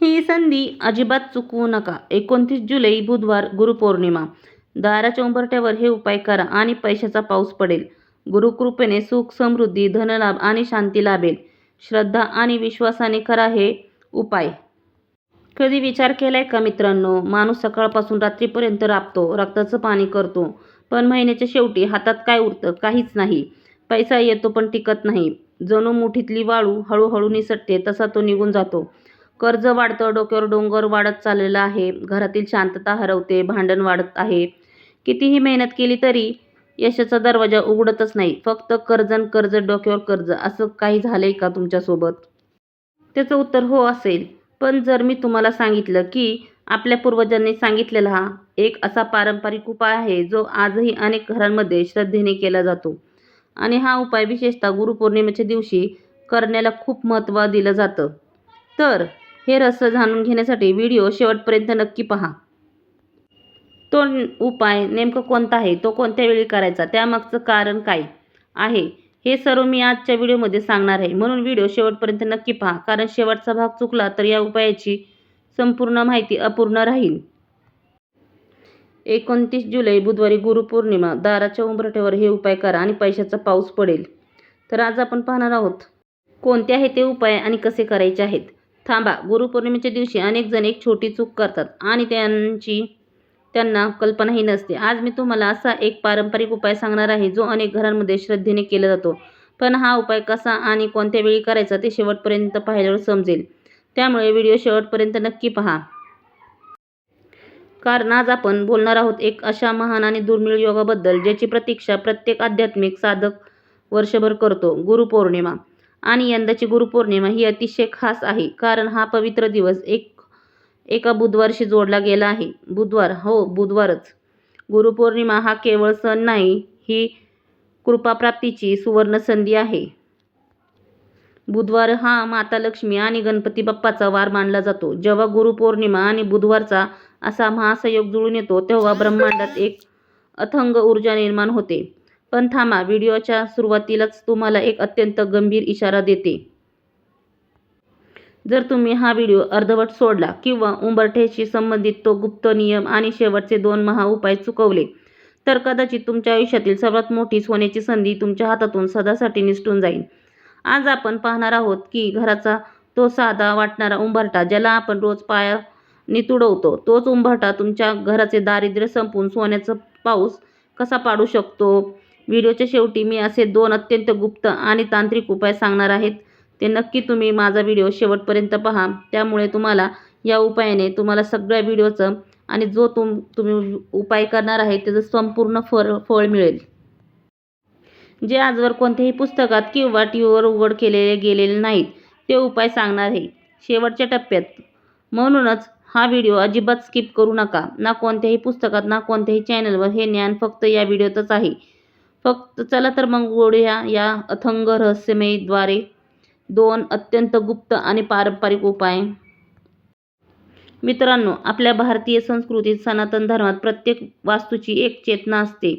ही संधी अजिबात चुकवू नका. 29 जुलै बुधवार गुरुपौर्णिमा. दाराच्या उंबरठ्यावर हे उपाय करा आणि पैशाचा पाऊस पडेल. गुरुकृपेने सुख, समृद्धी, धनलाभ आणि शांती लाभेल. श्रद्धा आणि विश्वासाने करा हे उपाय. कधी विचार केलाय का मित्रांनो, माणूस सकाळपासून रात्रीपर्यंत राबतो, रक्ताचं पाणी करतो, पण महिन्याच्या शेवटी हातात काय उरतं? काहीच नाही. पैसा येतो पण टिकत नाही. जणू मुठीतली वाळू हळूहळू निसटते तसा तो निघून जातो. कर्ज वाढतं, डोक्यावर डोंगर वाढत चाललेला आहे. घरातील शांतता हरवते, भांडण वाढत आहे. कितीही मेहनत केली तरी यशाचा दरवाजा उघडतच नाही. फक्त कर्ज न कर्ज, डोक्यावर कर्ज. असं काही झालंय का तुमच्यासोबत? त्याचं उत्तर हो असेल. पण जर मी तुम्हाला सांगितलं की आपल्या पूर्वजांनी सांगितलेला हा एक असा पारंपरिक उपाय आहे जो आजही अनेक घरांमध्ये श्रद्धेने केला जातो आणि हा उपाय विशेषतः गुरुपौर्णिमेच्या दिवशी करण्याला खूप महत्त्व दिलं जातं, तर हे रहस्य जाणून घेण्यासाठी व्हिडिओ शेवटपर्यंत नक्की पहा. तो उपाय नेमका कोणता आहे, तो कोणत्या वेळी करायचा, त्यामागचं कारण काय आहे, हे सर्व मी आजच्या व्हिडिओमध्ये सांगणार आहे. म्हणून व्हिडिओ शेवटपर्यंत नक्की पहा, कारण शेवटचा भाग चुकला तर या उपायाची संपूर्ण माहिती अपूर्ण राहील. 29 जुलै बुधवारी गुरुपौर्णिमा. दाराच्या उंबरठ्यावर हे उपाय करा आणि पैशाचा पाऊस पडेल. तर आज आपण पाहणार आहोत कोणते आहे ते उपाय आणि कसे करायचे आहेत. थांबा, गुरुपौर्णिमेच्या दिवशी अनेक जण एक छोटी चूक करतात आणि त्यांना कल्पनाही नसते. आज मी तुम्हाला असा एक पारंपरिक उपाय सांगणार आहे जो अनेक घरांमध्ये श्रद्धेने केला जातो. पण हा उपाय कसा आणि कोणत्या वेळी करायचा ते शेवटपर्यंत पाहिल्यावर समजेल. त्यामुळे व्हिडिओ शेवटपर्यंत नक्की पहा. कारण आज आपण बोलणार आहोत एक अशा महान आणि दुर्मिळ योगाबद्दल ज्याची प्रतीक्षा प्रत्येक आध्यात्मिक साधक वर्षभर करतो. गुरुपौर्णिमा. आणि यंदाची गुरुपौर्णिमा ही अतिशय खास आहे कारण हा पवित्र दिवस एका बुधवारशी जोडला गेला आहे. बुधवार, हो बुधवारच. गुरुपौर्णिमा हा केवळ सण नाही, ही कृपाप्राप्तीची सुवर्ण संधी आहे. बुधवार हा माता लक्ष्मी आणि गणपती बाप्पाचा वार मानला जातो. जेव्हा गुरुपौर्णिमा आणि बुधवारचा असा महासंयोग जुळून येतो तेव्हा ब्रह्मांडात एक अथंग ऊर्जा निर्माण होते. पण थांबा, व्हिडिओच्या सुरुवातीलाच तुम्हाला एक अत्यंत गंभीर इशारा देते. जर तुम्ही हा व्हिडिओ अर्धवट सोडला किंवा उंबरठ्याशी संबंधित तो गुप्त नियम आणि शेवटचे 2 महाउपाय चुकवले तर कदाचित तुमच्या आयुष्यातील सर्वात मोठी सोन्याची संधी तुमच्या हातातून सदासाठी निसटून जाईल. आज आपण पाहणार आहोत की घराचा तो साधा वाटणारा उंबरठा ज्याला आपण रोज पायाने तुडवतो, तोच उंबरठा तुमच्या घराचे दारिद्र्य संपवून सोन्याचा पाऊस कसा पाडू शकतो. व्हिडिओच्या शेवटी मी असे 2 अत्यंत गुप्त आणि तांत्रिक उपाय सांगणार आहेत. ते नक्की तुम्ही माझा व्हिडिओ शेवटपर्यंत पहा. त्यामुळे तुम्हाला या उपायाने तुम्हाला सगळ्या व्हिडिओचं आणि जो तुम्ही उपाय करणार आहे त्याचं संपूर्ण फळ मिळेल. जे आजवर कोणत्याही पुस्तकात किंवा टीव्हीवर उघड केलेले गेलेले नाहीत ते उपाय सांगणार आहे शेवटच्या टप्प्यात. म्हणूनच हा व्हिडिओ अजिबात स्किप करू नका. ना कोणत्याही पुस्तकात ना कोणत्याही चॅनलवर. हे ज्ञान फक्त या व्हिडिओतच आहे. फक्त चला तर मग वळूया या अथंग रहस्यमय द्वारे. 2 अत्यंत गुप्त आणि पारंपरिक उपाय. मित्रांनो, आपल्या भारतीय संस्कृतीत, सनातन धर्मात प्रत्येक वास्तूची एक चेतना असते,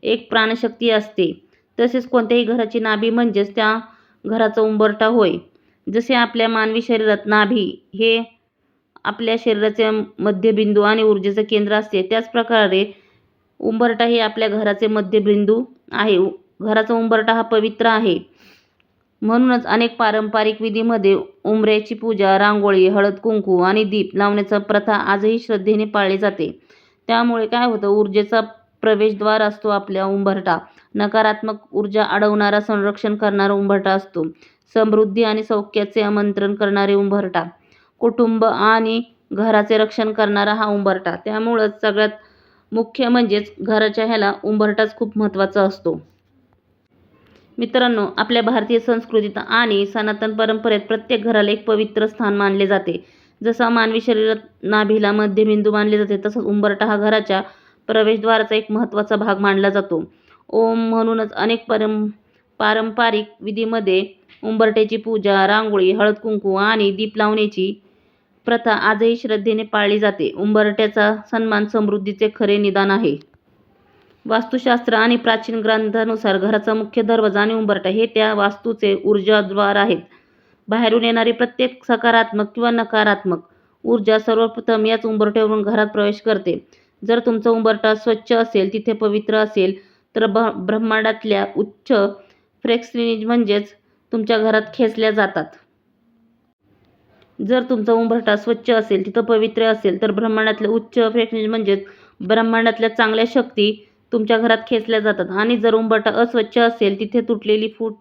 एक प्राणशक्ती असते. तसेच कोणत्याही घराची नाभी म्हणजेच त्या घराचा उंबरठा होय. जसे आपल्या मानवी शरीरात नाभी हे आपल्या शरीराचे मध्यबिंदू आणि ऊर्जेचं केंद्र असते, त्याच प्रकारे उंबरठा हे आपल्या घराचे मध्यबिंदू आहे. घराचा उंबरठा हा पवित्र आहे. म्हणूनच अनेक पारंपरिक विधीमध्ये उंबऱ्याची पूजा, रांगोळी, हळद-कुंकू आणि दीप लावण्याची प्रथा आजही श्रद्धेने पाळली जाते. त्यामुळे काय होतं, ऊर्जेचा प्रवेशद्वार असतो आपल्या उंबरठा. नकारात्मक ऊर्जा अडवणारा, संरक्षण करणारा उंबरठा असतो. समृद्धी आणि सौख्याचे आमंत्रण करणारे उंबरठा. कुटुंब आणि घराचे रक्षण करणारा हा उंबरठा. त्यामुळंच सगळ्यात मुख्य म्हणजेच घराच्या ह्याला उंबरठाच खूप महत्त्वाचा असतो. मित्रांनो, आपल्या भारतीय संस्कृतीत आणि सनातन परंपरेत प्रत्येक घराला एक पवित्र स्थान मानले जाते. जसं मानवी शरीरात नाभीला मध्यबिंदू मानले जाते, तसंच उंबरठा हा घराच्या प्रवेशद्वाराचा एक महत्त्वाचा भाग मानला जातो. म्हणूनच अनेक पारंपरिक विधीमध्ये उंबरठ्याची पूजा, रांगोळी, हळद-कुंकू आणि दीप लावण्याची प्रथा आजही श्रद्धेने पाळली जाते. उंबरठ्याचा सन्मान समृद्धीचे खरे निदान आहे. वास्तुशास्त्र आणि प्राचीन ग्रंथानुसार घराचा मुख्य दरवाजा आणि उंबरठा हे त्या वास्तूचे ऊर्जाद्वार आहेत. बाहेरून येणारी प्रत्येक सकारात्मक किंवा नकारात्मक ऊर्जा सर्वप्रथम याच उंबरठ्यावरून घरात प्रवेश करते. जर तुमचा उंबरठा स्वच्छ असेल, तिथे पवित्र असेल, तर ब्रह्मांडातल्या उच्च फ्रेक्वेन्सी म्हणजेच तुमच्या घरात खेचल्या जातात. जर तुमचा उंबरठा स्वच्छ असेल, तिथं पवित्र असेल, तर ब्रह्मांडातल्या उच्च फ्रेक्वेन्सी म्हणजेच ब्रह्मांडातल्या चांगल्या शक्ती तुमच्या घरात खेचल्या जातात. आणि जर उंबरठा अस्वच्छ असेल, तिथे तुटलेली फूट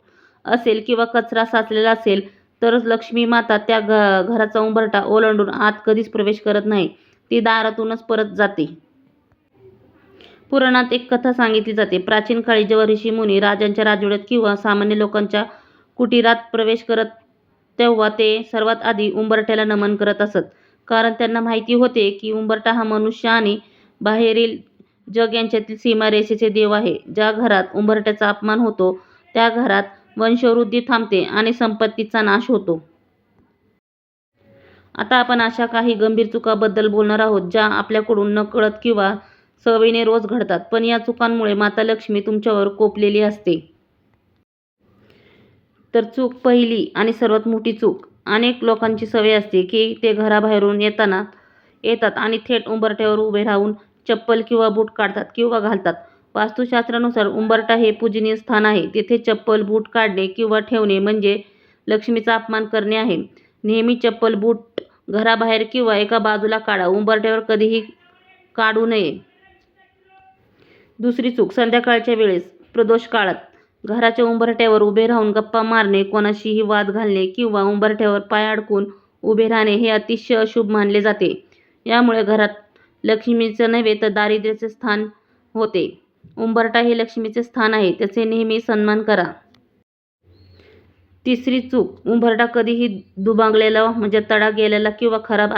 असेल किंवा कचरा साचलेला असेल, तर लक्ष्मी माता त्या घराचा उंबरठा ओलांडून आत कधीच प्रवेश करत नाही. ती दारातूनच परत जाते. पुराणात एक कथा सांगितली जाते. प्राचीन काळी जेव्हा ऋषीमुनी राजांच्या राजवाड्यात किंवा सामान्य लोकांच्या कुटीरात प्रवेश करत, तेव्हा ते सर्वात आधी उंबरठ्याला नमन करत असत. कारण त्यांना माहिती होते की उंबरठा हा मनुष्य आणि बाहेरील जग यांच्यातील सीमारेषेचे देव आहे. ज्या घरात उंबरठ्याचा अपमान होतो, त्या घरात वंशवृद्धी थांबते आणि संपत्तीचा नाश होतो. आता आपण अशा काही गंभीर चुकांबद्दल बोलणार आहोत, ज्या आपल्याकडून नकळत किंवा सवयीने रोज घडतात. पण या चुकांमुळे माता लक्ष्मी तुमच्यावर कोपलेली असते. तर चूक पहिली आणि सर्वात मोठी चूक. अनेक लोकांची सवय असते की ते घराबाहेरून येतात आणि थेट उंबरठ्यावर उभे राहून चप्पल किंवा बूट काढतात किंवा घालतात. वास्तुशास्त्रानुसार उंबरठा हे पूजनीय स्थान आहे. तिथे चप्पल, बूट काढणे किंवा ठेवणे म्हणजे लक्ष्मीचा अपमान करणे आहे. नेहमी चप्पल, बूट घराबाहेर किंवा एका बाजूला काढा. उंबरठ्यावर कधीही काढू नये. दुसरी चूक. संध्याकाळच्या वेळेस, प्रदोष काळात घराच्या उंबरठ्यावर उभे राहून गप्पा मारणे, कोणाशीही वाद घालणे किंवा उंबरठ्यावर पाय अडकून उभे राहणे हे अतिशय अशुभ मानले जाते. यामुळे घरात लक्ष्मीचे नव्हे तर दारिद्र्याचे स्थान होते. उंबरठा हे लक्ष्मीचे स्थान आहे, त्याचे नेहमी सन्मान करा. तिसरी चूक. उंबरठा कधीही दुभांगलेला म्हणजे तडा गेलेला किंवा खराब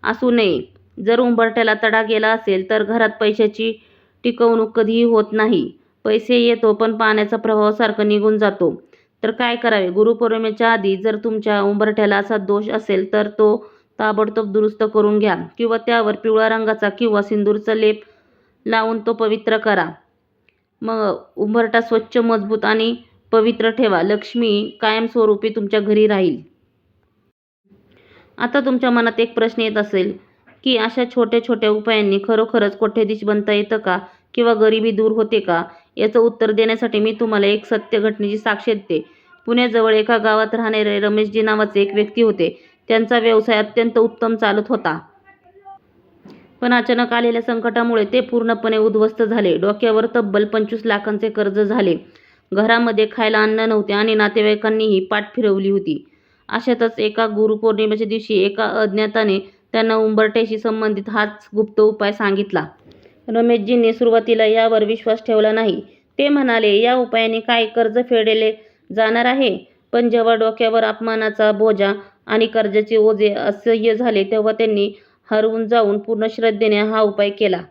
असू नये. जर उंबरठ्याला तडा गेला असेल, तर घरात पैशाची टिकवणूक कधीही होत नाही. पैसे येतो पण पाण्याचा प्रवाह सारखा निघून जातो. तर काय करावे? गुरुपौर्णिमेच्या आधी जर तुमच्या उंबरठ्याला असा दोष असेल, तर तो ताबडतोब दुरुस्त करून घ्या किंवा त्यावर पिवळ्या रंगाचा किंवा सिंदूरचा लेप लावून तो पवित्र करा. मग उंबरठा स्वच्छ, मजबूत आणि पवित्र ठेवा. लक्ष्मी कायमस्वरूपी तुमच्या घरी राहील. आता तुमच्या मनात एक प्रश्न येत असेल की अशा छोट्या छोट्या उपायांनी खरोखरच कोट्याधीश बनता येतं का किंवा गरिबी दूर होते का? याचं उत्तर देण्यासाठी मी तुम्हाला एक सत्य घटनेची साक्ष देते. पुण्याजवळ एका गावात राहणारे रमेशजी नावाचे एक व्यक्ती होते. त्यांचा व्यवसाय अत्यंत उत्तम चालत होता. पण अचानक आलेल्या संकटामुळे ते पूर्णपणे उद्ध्वस्त झाले. डोक्यावर तब्बल 25 लाखांचे कर्ज झाले. घरामध्ये खायला अन्न नव्हते आणि नातेवाईकांनीही पाठ फिरवली होती. अशातच एका गुरुपौर्णिमेच्या दिवशी एका अज्ञाताने त्यांना उंबरठ्याशी संबंधित हाच गुप्त उपाय सांगितला. रमेशजींनी सुरुवातीला यावर विश्वास ठेवला नाही. ते म्हणाले, या उपायाने काय कर्ज फेडले जाणार आहे? पण जेव्हा डोक्यावर अपमानाचा बोजा आणि कर्जाचे ओझे असह्य झाले, तेव्हा त्यांनी हरवून जाऊन पूर्ण श्रद्धेने हा उपाय केला.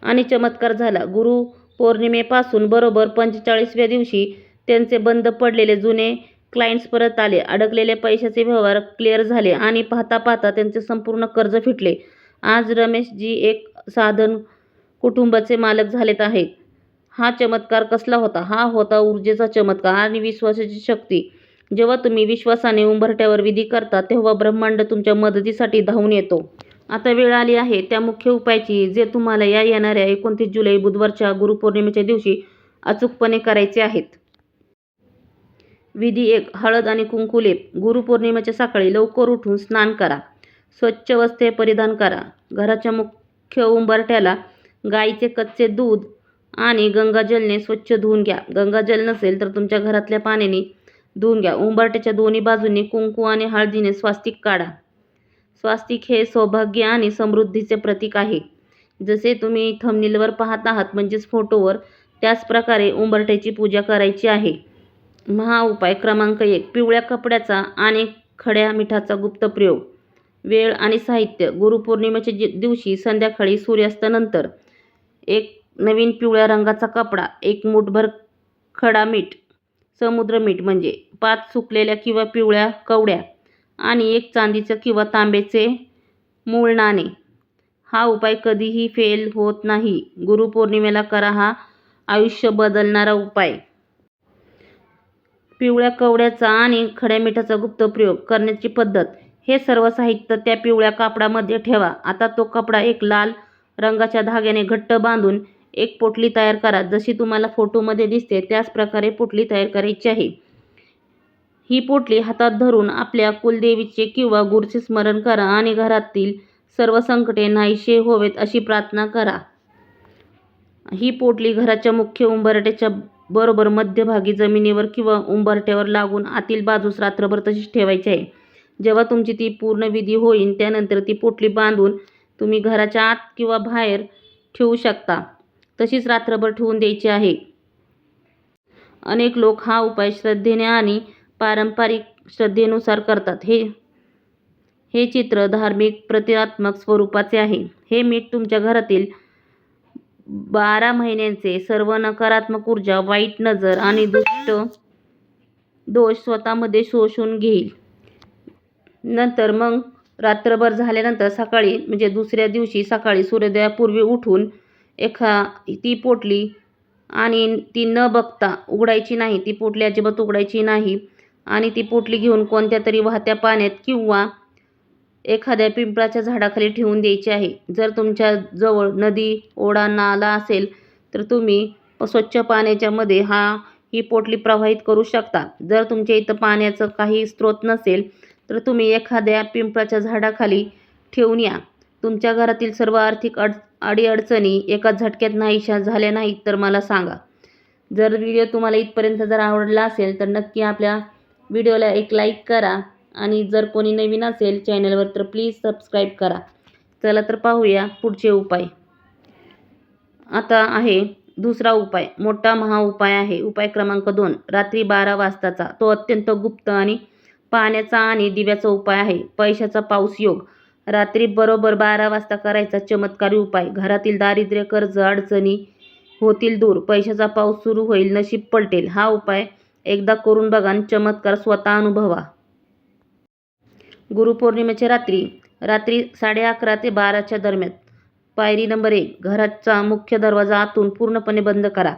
आणि चमत्कार झाला. गुरुपौर्णिमेपासून बरोबर 45व्या दिवशी त्यांचे बंद पडलेले जुने क्लायंट्स परत आले. अडकलेले पैशाचे व्यवहार क्लिअर झाले आणि पाहता पाहता त्यांचे संपूर्ण कर्ज फिटले. आज रमेशजी एक साधारण कुटुंबाचे मालक झालेत आहेत. हा चमत्कार कसला होता? हा होता ऊर्जेचा चमत्कार आणि विश्वासाची शक्ती. जेव्हा तुम्ही विश्वासाने उंबरठ्यावर विधी करता, तेव्हा ब्रह्मांड तुमच्या मदतीसाठी धावून येतो. आता वेळ आली आहे त्या मुख्य उपायाची, जे तुम्हाला या येणाऱ्या 29 जुलै बुधवारच्या गुरुपौर्णिमेच्या दिवशी अचूकपणे करायचे आहेत. विधी 1. हळद आणि कुंकू लेप. गुरुपौर्णिमेच्या सकाळी लवकर उठून स्नान करा. स्वच्छ वस्त्रे परिधान करा. घराच्या मुख्य उंबरठ्याला गाईचे कच्चे दूध आणि गंगाजलने स्वच्छ धुवून घ्या. गंगाजल नसेल तर तुमच्या घरातल्या पाण्याने धुवून घ्या. उंबरठ्याच्या दोन्ही बाजूंनी कुंकू आणि हळदीने स्वास्तिक काढा. स्वास्तिक हे सौभाग्य आणि समृद्धीचे प्रतीक आहे. जसे तुम्ही थंबनेलवर पाहत आहात म्हणजेच फोटोवर, त्याच प्रकारे उंबरठ्याची पूजा करायची आहे. महाउपाय क्रमांक 1. पिवळ्या कपड्याचा आणि खड्या मिठाचा गुप्त प्रयोग. वेळ आणि साहित्य. गुरुपौर्णिमेच्या दिवशी संध्याकाळी सूर्यास्तानंतर एक नवीन पिवळ्या रंगाचा कपडा, एक मूठभर खडा मीठ, समुद्र मीठ म्हणजे 5 सुकलेल्या किंवा पिवळ्या कवड्या आणि एक चांदीचं किंवा तांब्याचे मूळ नाणे. हा उपाय कधीही फेल होत नाही. गुरुपौर्णिमेला करा हा आयुष्य बदलणारा उपाय. पिवळ्या कवड्याचा आणि खड्या मिठाचा गुप्त प्रयोग करण्याची पद्धत. हे सर्व साहित्य त्या पिवळ्या कापडामध्ये ठेवा. आता तो कपडा एक लाल रंगाच्या धाग्याने घट्ट बांधून एक पोटली तयार करा. जशी तुम्हाला फोटोमध्ये दिसते त्याच प्रकारे पोटली तयार करायची आहे. ही पोटली हातात धरून आपल्या कुलदेवीचे किंवा गुरूचे स्मरण करा आणि घरातील सर्व संकटे नाहीसे होवेत अशी प्रार्थना करा. ही पोटली घराच्या मुख्य उंबरठ्याच्या बरोबर मध्यभागी जमिनीवर किंवा उंबरठ्यावर लागून आतील बाजूस रात्रभर तशीच ठेवायची आहे. जेव्हा तुमची ती पूर्ण विधी होईल त्यानंतर ती पोटली बांधून तुम्ही घराच्या आत किंवा बाहेर ठेवू शकता. तशीच रात्रभर ठेवून द्यायची आहे. अनेक लोक हा उपाय श्रद्धेने आणि पारंपरिक श्रद्धेनुसार करतात. हे चित्र धार्मिक प्रतिकात्मक स्वरूपाचे आहे. हे मीठ तुमच्या घरातील 12 महिन्यांचे सर्व नकारात्मक ऊर्जा, वाईट नजर आणि दुष्ट दोष स्वतःमध्ये शोषून घेईल. नंतर मग रात्रभर झाल्यानंतर सकाळी म्हणजे दुसऱ्या दिवशी सकाळी सूर्योदयापूर्वी उठून ती पोटली आणि ती न बघता उघडायची नाही. ती पोटली अजिबात उघडायची नाही आणि ती पोटली घेऊन कोणत्या तरी वाहत्या पाण्यात किंवा एखाद्या पिंपळाच्या झाडाखाली ठेवून द्यायची आहे. जर तुमच्या जवळ नदी, ओढा, नाला असेल तर तुम्ही स्वच्छ पाण्याच्या मध्ये ही पोटली प्रवाहित करू शकता. जर तुमच्या इथं पाण्याचं काही स्रोत नसेल तर तुम्ही एखाद्या पिंपळाच्या झाडाखाली ठेवून या. तुमच्या घरातील सर्व आर्थिक अडीअडचणी एका झटक्यात नाहीशा झाल्या नाहीत तर मला सांगा. जर व्हिडिओ तुम्हाला इथपर्यंत जर आवडला असेल तर नक्की आपल्या व्हिडिओला एक लाईक करा आणि जर कोणी नवीन असेल चॅनलवर तर प्लीज सबस्क्राईब करा. चला तर पाहूया पुढचे उपाय. आता आहे दुसरा उपाय. मोठा महाउपाय आहे. उपाय क्रमांक 2. रात्री 12 वाजताचा. तो अत्यंत गुप्त आणि पाण्याचा आणि दिव्याचा उपाय आहे. पैशाचा पाऊस योग. रात्री बरोबर 12 वाजता करायचा चमत्कारी उपाय. घरातील दारिद्र्य, कर्ज, अडचणी होतील दूर. पैशाचा पाऊस सुरू होईल. नशीब पलटेल. हा उपाय एकदा करून बघा आणि चमत्कार स्वतः अनुभवा. गुरुपौर्णिमेच्या रात्री 11:30 ते 12च्या दरम्यान. पायरी नंबर 1. घराचा मुख्य दरवाजा आतून पूर्णपणे बंद करा.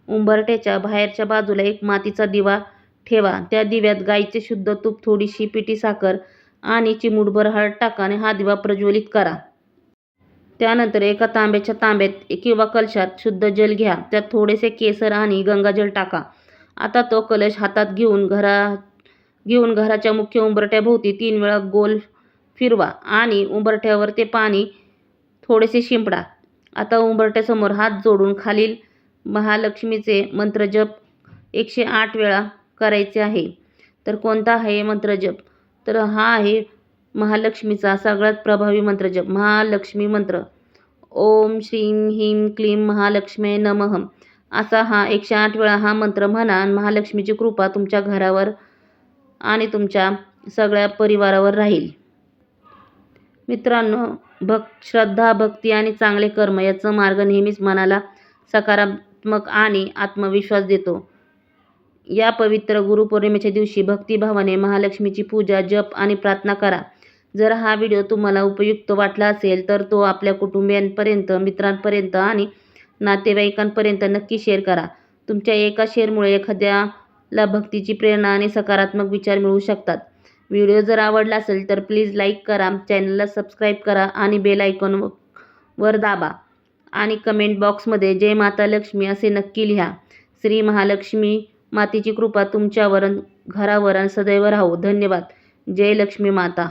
उंबरठ्याच्या बाहेरच्या बाजूला एक मातीचा दिवा ठेवा. त्या दिव्यात गाईचे शुद्ध तूप, थोडीशी पिठी साखर आणि चिमूटभर हळद टाका आणि हा दिवा प्रज्वलित करा. त्यानंतर एका तांब्याच्या तांब्यात किंवा कलशात शुद्ध जल घ्या. त्यात थोडेसे केसर आणि गंगाजल टाका. आता तो कलश हातात घेऊन घराच्या मुख्य उंबरठ्याभोवती 3 वेळा गोल फिरवा आणि उंबरठ्यावर ते पाणी थोडेसे शिंपडा. आता उंबरठ्यासमोर हात जोडून खालील महालक्ष्मीचे मंत्रजप 108 वेळा करायचे आहे. तर कोणता आहे मंत्रजप? तर हा आहे महालक्ष्मीचा सगळ्यात प्रभावी मंत्रजप. महालक्ष्मी मंत्र. ओम श्रीं ह्रीं क्लीं महालक्ष्म्यै नमः असा हा 108 वेळा हा मंत्र म्हणा आणि महालक्ष्मीची कृपा तुमच्या घरावर आणि तुमच्या सगळ्या परिवारावर राहील. मित्रांनो, श्रद्धा, भक्ती आणि चांगले कर्म याचा मार्ग नेहमीच मनाला सकारात्मक आणि आत्मविश्वास देतो. या पवित्र गुरुपौर्णिमेच्या दिवशी भक्तिभावाने महालक्ष्मीची पूजा, जप आणि प्रार्थना करा. जर हा व्हिडिओ तुम्हाला उपयुक्त वाटला असेल तर तो आपल्या कुटुंबियांपर्यंत, मित्रांपर्यंत आणि नातेवाईकांपर्यंत नक्की शेअर करा. तुमच्या एका शेअरमुळे एखाद्याला भक्तीची प्रेरणा आणि सकारात्मक विचार मिळू शकतात. व्हिडिओ जर आवडला असेल तर प्लीज लाईक करा, चॅनलला सबस्क्राईब करा आणि बेल आयकॉनवर दाबा आणि कमेंट बॉक्समध्ये जय माता लक्ष्मी असे नक्की लिहा. श्री महालक्ष्मी मातेची कृपा तुमच्यावर, घरावर आणि सदैव राहो. धन्यवाद. जय लक्ष्मी माता.